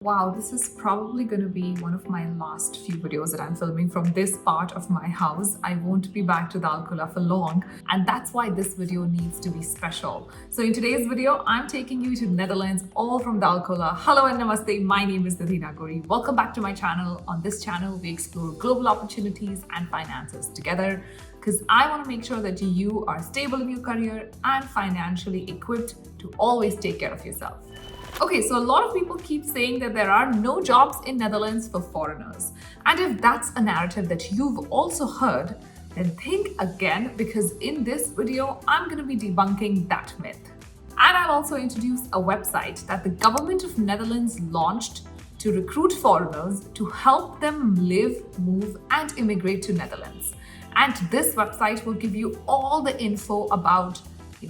Wow, this is probably going to be one of my last few videos that I'm filming from this part of my house. I won't be back to Dalkola for long, and that's why this video needs to be special. So in today's video, I'm taking you to Netherlands, all from Dalkola. Hello and namaste, my name is Nidhi Nagori. Welcome back to my channel. On this channel, we explore global opportunities and finances together because I want to make sure that you are stable in your career and financially equipped to always take care of yourself. Okay, so a lot of people keep saying that there are no jobs in Netherlands for foreigners. And if that's a narrative that you've also heard, then think again, because in this video, I'm going to be debunking that myth. And I'll also introduce a website that the government of Netherlands launched to recruit foreigners to help them live, move, and immigrate to Netherlands. And this website will give you all the info about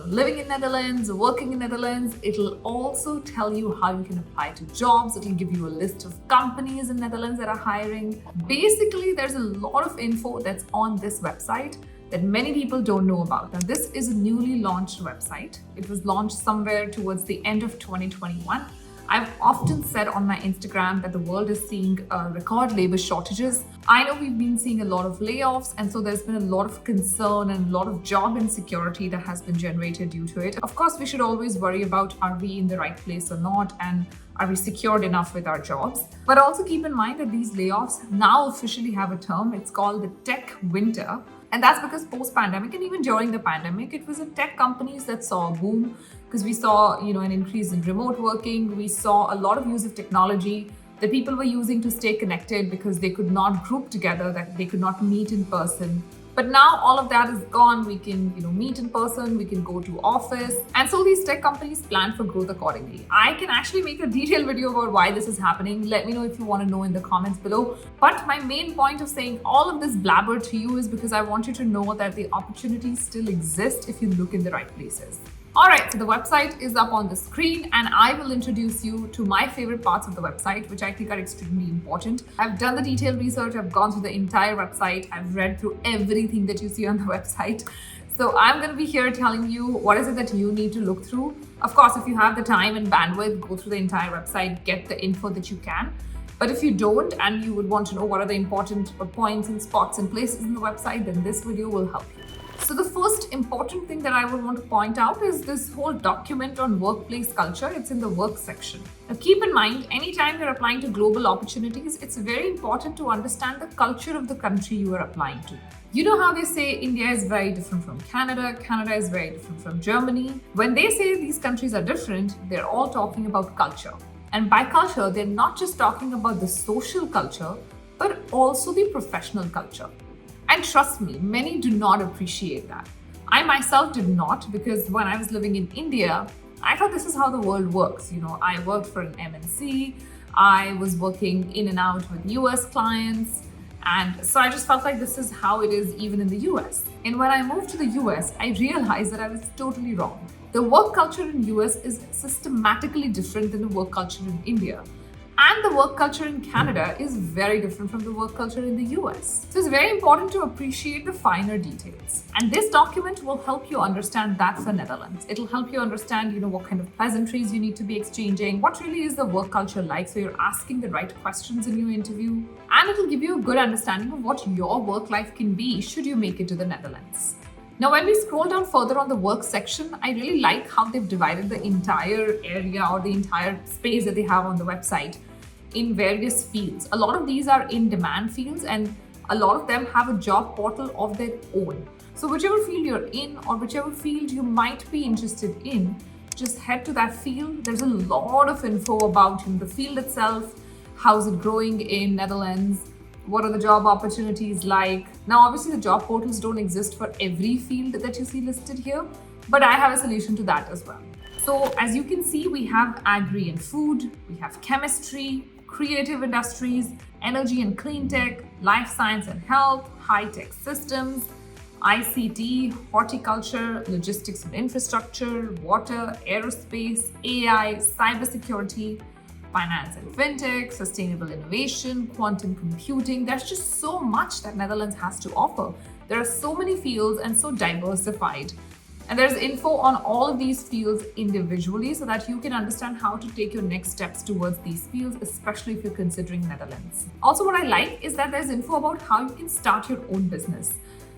living in Netherlands, working in Netherlands. It'll also tell you how you can apply to jobs. It'll give you a list of companies in Netherlands that are hiring. Basically, there's a lot of info that's on this website that many people don't know about. Now, this is a newly launched website. It was launched somewhere towards the end of 2021. I've often said on my Instagram that the world is seeing record labor shortages. I know we've been seeing a lot of layoffs, and so there's been a lot of concern and a lot of job insecurity that has been generated due to it. Of course, we should always worry about, are we in the right place or not, and are we secured enough with our jobs? But also keep in mind that these layoffs now officially have a term. It's called the tech winter. And that's because post-pandemic and even during the pandemic, it was the tech companies that saw a boom because we saw, an increase in remote working. We saw a lot of use of technology that people were using to stay connected because they could not group together, that they could not meet in person. But now all of that is gone. We can, meet in person, we can go to office. And so these tech companies plan for growth accordingly. I can actually make a detailed video about why this is happening. Let me know if you want to know in the comments below. But my main point of saying all of this blabber to you is because I want you to know that the opportunities still exist if you look in the right places. Alright, so the website is up on the screen and I will introduce you to my favorite parts of the website, which I think are extremely important. I've done the detailed research, I've gone through the entire website, I've read through everything that you see on the website. So I'm going to be here telling you what is it that you need to look through. Of course, if you have the time and bandwidth, go through the entire website, get the info that you can. But if you don't and you would want to know what are the important points and spots and places in the website, then this video will help you. So the first important thing that I would want to point out is this whole document on workplace culture. It's in the work section. Now keep in mind, anytime you're applying to global opportunities, it's very important to understand the culture of the country you are applying to. You know how they say India is very different from Canada, Canada is very different from Germany. When they say these countries are different, they're all talking about culture. And by culture, they're not just talking about the social culture, but also the professional culture. And trust me, many do not appreciate that. I myself did not, because when I was living in India, I thought this is how the world works. I worked for an MNC, I was working in and out with US clients, and so I just felt like this is how it is even in the US. And when I moved to the US, I realized that I was totally wrong. The work culture in US is systematically different than the work culture in India. And the work culture in Canada is very different from the work culture in the US. So it's very important to appreciate the finer details. And this document will help you understand that for Netherlands. It'll help you understand, what kind of pleasantries you need to be exchanging, what really is the work culture like, so you're asking the right questions in your interview. And it'll give you a good understanding of what your work life can be should you make it to the Netherlands. Now, when we scroll down further on the work section, I really like how they've divided the entire area or the entire space that they have on the website in various fields. A lot of these are in-demand fields and a lot of them have a job portal of their own. So whichever field you're in or whichever field you might be interested in, just head to that field. There's a lot of info about the field itself, how's it growing in Netherlands, what are the job opportunities like. Now, obviously the job portals don't exist for every field that you see listed here, but I have a solution to that as well. So as you can see, we have agri and food, we have chemistry, creative industries, energy and clean tech, life science and health, high-tech systems, ICT, horticulture, logistics and infrastructure, water, aerospace, AI, cybersecurity, finance and fintech, sustainable innovation, quantum computing. There's just so much that Netherlands has to offer. There are so many fields and so diversified. And there's info on all of these fields individually so that you can understand how to take your next steps towards these fields, especially if you're considering Netherlands. Also, what I like is that there's info about how you can start your own business.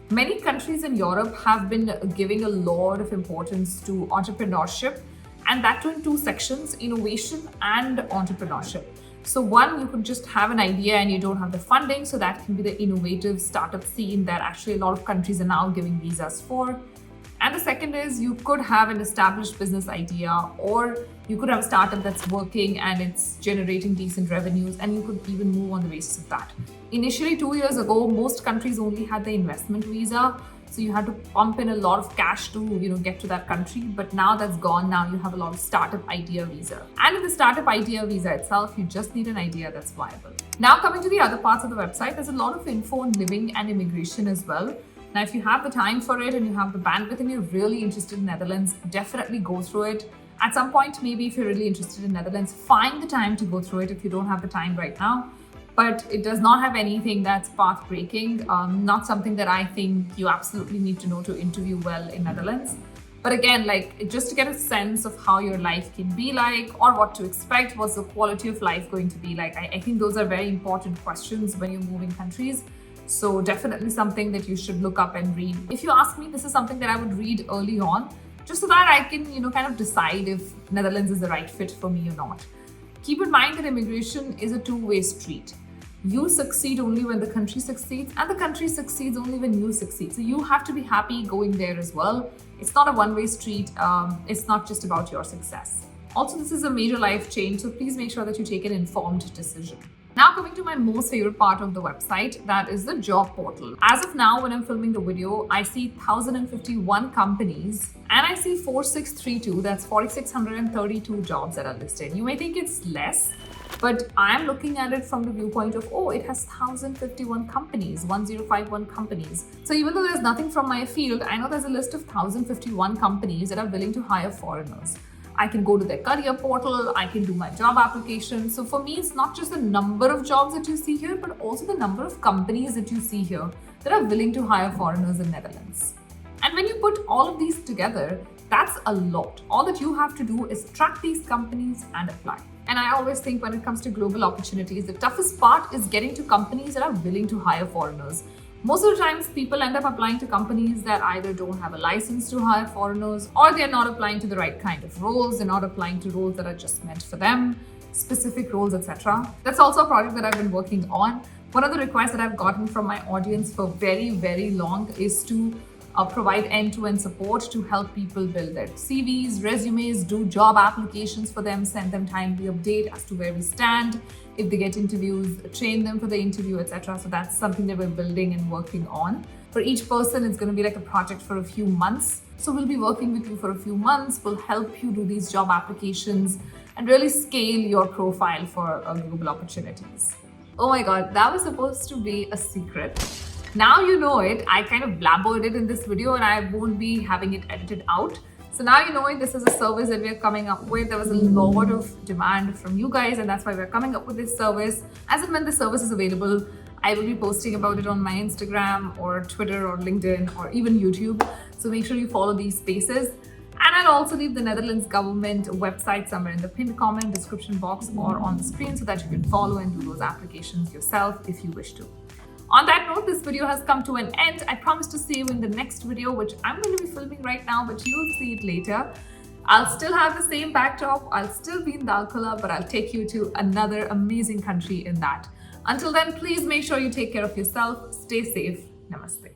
Many countries in Europe have been giving a lot of importance to entrepreneurship, and that too in two sections, innovation and entrepreneurship. So one, you could just have an idea and you don't have the funding, so that can be the innovative startup scene that actually a lot of countries are now giving visas for. And the second is you could have an established business idea, or you could have a startup that's working and it's generating decent revenues, and you could even move on the basis of that. Initially, 2 years ago, most countries only had the investment visa. So you had to pump in a lot of cash to, get to that country. But now that's gone. Now you have a lot of startup idea visa. And in the startup idea visa itself, you just need an idea that's viable. Now coming to the other parts of the website, there's a lot of info on living and immigration as well. Now, if you have the time for it and you have the bandwidth and you're really interested in Netherlands, definitely go through it. At some point, maybe if you're really interested in Netherlands, find the time to go through it if you don't have the time right now. But it does not have anything that's path-breaking, not something that I think you absolutely need to know to interview well in Netherlands. But again, just to get a sense of how your life can be like, or what to expect, what's the quality of life going to be like. I think those are very important questions when you're moving countries. So definitely something that you should look up and read. If you ask me, this is something that I would read early on, just so that I can, kind of decide if Netherlands is the right fit for me or not. Keep in mind that immigration is a two-way street. You succeed only when the country succeeds, and the country succeeds only when you succeed. So you have to be happy going there as well. It's not a one-way street. It's not just about your success. Also, this is a major life change, so please make sure that you take an informed decision. Now coming to my most favorite part of the website, that is the job portal. As of now, when I'm filming the video, I see 1,051 companies and I see 4,632, that's 4,632 jobs that are listed. You may think it's less, but I'm looking at it from the viewpoint of, it has 1,051 companies, 1,051 companies. So even though there's nothing from my field, I know there's a list of 1,051 companies that are willing to hire foreigners. I can go to their career portal, I can do my job application. So for me, it's not just the number of jobs that you see here, but also the number of companies that you see here that are willing to hire foreigners in Netherlands. And when you put all of these together, that's a lot. All that you have to do is track these companies and apply. And I always think when it comes to global opportunities, the toughest part is getting to companies that are willing to hire foreigners. Most of the times, people end up applying to companies that either don't have a license to hire foreigners, or they're not applying to the right kind of roles. They're not applying to roles that are just meant for them, specific roles, etc. That's also a project that I've been working on. One of the requests that I've gotten from my audience for very, very long is to provide end-to-end support to help people build their CVs, resumes, do job applications for them, send them timely update as to where we stand. If they get interviews, train them for the interview, etc. So that's something that we're building and working on. For each person, it's going to be like a project for a few months. So we'll be working with you for a few months. We'll help you do these job applications and really scale your profile for global opportunities. Oh my God, that was supposed to be a secret. Now you know it. I kind of blabbered it in this video and I won't be having it edited out. So now you know it. This is a service that we're coming up with. There was a lot of demand from you guys, and that's why we're coming up with this service. As and when the service is available, I will be posting about it on my Instagram or Twitter or LinkedIn or even YouTube. So make sure you follow these spaces. And I'll also leave the Netherlands government website somewhere in the pinned comment, description box, or on the screen so that you can follow and do those applications yourself if you wish to. On that note, this video has come to an end. I promise to see you in the next video, which I'm going to be filming right now, but you'll see it later. I'll still have the same backdrop. I'll still be in Dalkola, but I'll take you to another amazing country in that. Until then, please make sure you take care of yourself. Stay safe. Namaste.